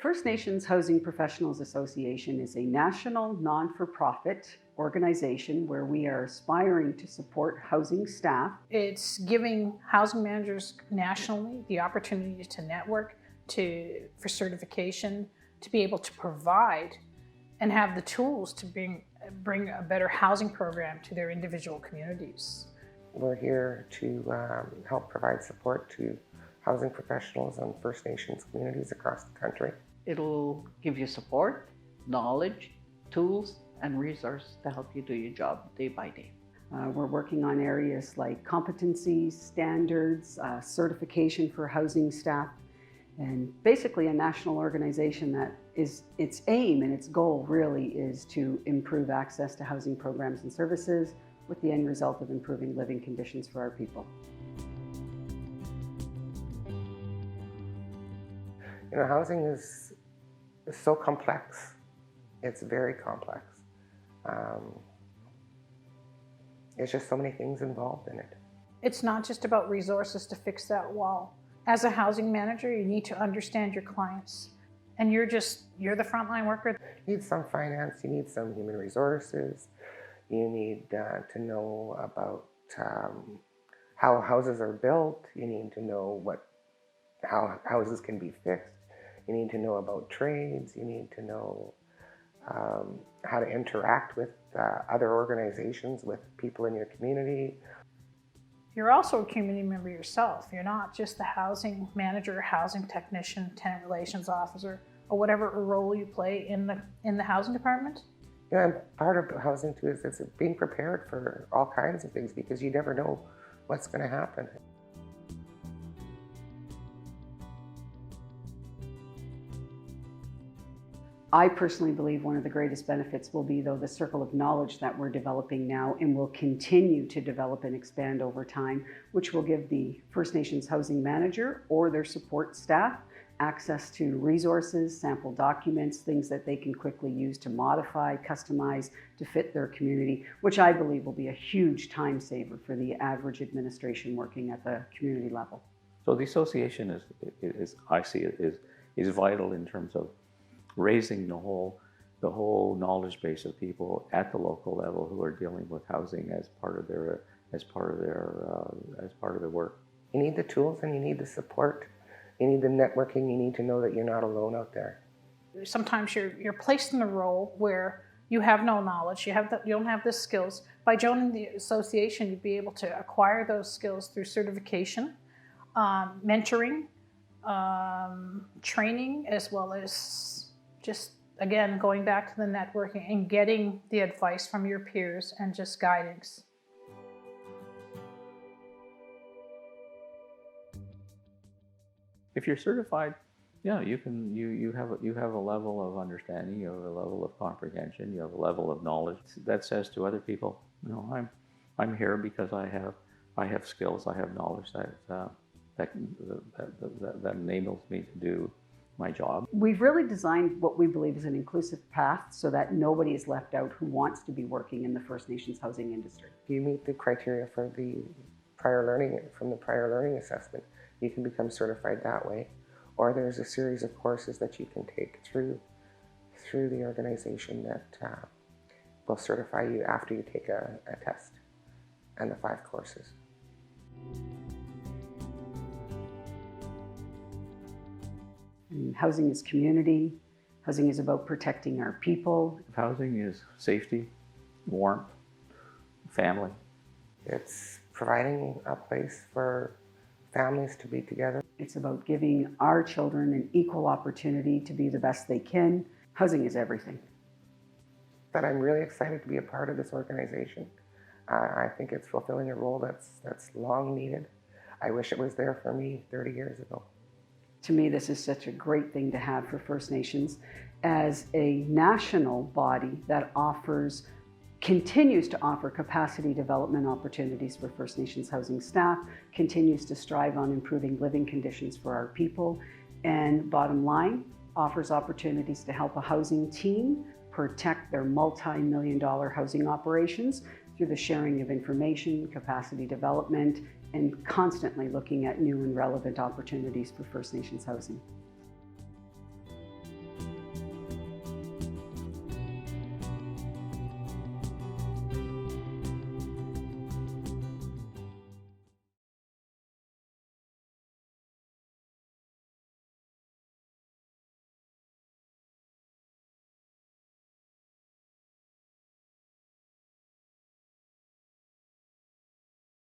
First Nations Housing Professionals Association is a national non-for-profit organization where we are aspiring to support housing staff. It's giving housing managers nationally the opportunity to network, for certification, to be able to provide and have the tools to bring a better housing program to their individual communities. We're here to help provide support to housing professionals and First Nations communities across the country. It'll give you support, knowledge, tools, and resources to help you do your job day by day. We're working on areas like competencies, standards, certification for housing staff, and basically a national organization that is its aim and its goal really is to improve access to housing programs and services with the end result of improving living conditions for our people. You know, housing is so complex. It's very complex. There's just so many things involved in it. It's not just about resources to fix that wall. As a housing manager, you need to understand your clients. And you're the frontline worker. You need some finance, you need some human resources, you need to know about how houses are built, you need to know how houses can be fixed, you need to know about trades, you need to know how to interact with other organizations, with people in your community. You're also a community member yourself. You're not just the housing manager, housing technician, tenant relations officer, or whatever role you play in the housing department. Yeah, and part of housing too is it's being prepared for all kinds of things because you never know what's going to happen. I personally believe one of the greatest benefits will be, though, the circle of knowledge that we're developing now and will continue to develop and expand over time, which will give the First Nations housing manager or their support staff access to resources, sample documents, things that they can quickly use to modify, customize, to fit their community, which I believe will be a huge time saver for the average administration working at the community level. So the association I see it, is vital in terms of raising the whole knowledge base of people at the local level who are dealing with housing as part of their work. You need the tools and you need the support. You need the networking. You need to know that you're not alone out there. Sometimes you're placed in a role where you have no knowledge, you don't have the skills. By joining the association, you'd be able to acquire those skills through certification, mentoring, training, as well as just, again, going back to the networking and getting the advice from your peers and just guidance. If you're certified, yeah, you have a level of understanding, you have a level of comprehension, you have a level of knowledge that says to other people, you know, I'm here because I have skills, I have knowledge that enables me to do my job. We've really designed what we believe is an inclusive path so that nobody is left out who wants to be working in the First Nations housing industry. If you meet the criteria for the prior learning assessment, you can become certified that way. Or there's a series of courses that you can take through the organization that will certify you after you take a test and the 5 courses. And housing is community. Housing is about protecting our people. Housing is safety, warmth, family. It's providing a place for families to be together. It's about giving our children an equal opportunity to be the best they can. Housing is everything. But I'm really excited to be a part of this organization. I think it's fulfilling a role that's long needed. I wish it was there for me 30 years ago. To me, this is such a great thing to have for First Nations as a national body that continues to offer capacity development opportunities for First Nations housing staff, continues to strive on improving living conditions for our people, and bottom line, offers opportunities to help a housing team protect their multi-million-dollar housing operations through the sharing of information, capacity development, and constantly looking at new and relevant opportunities for First Nations housing.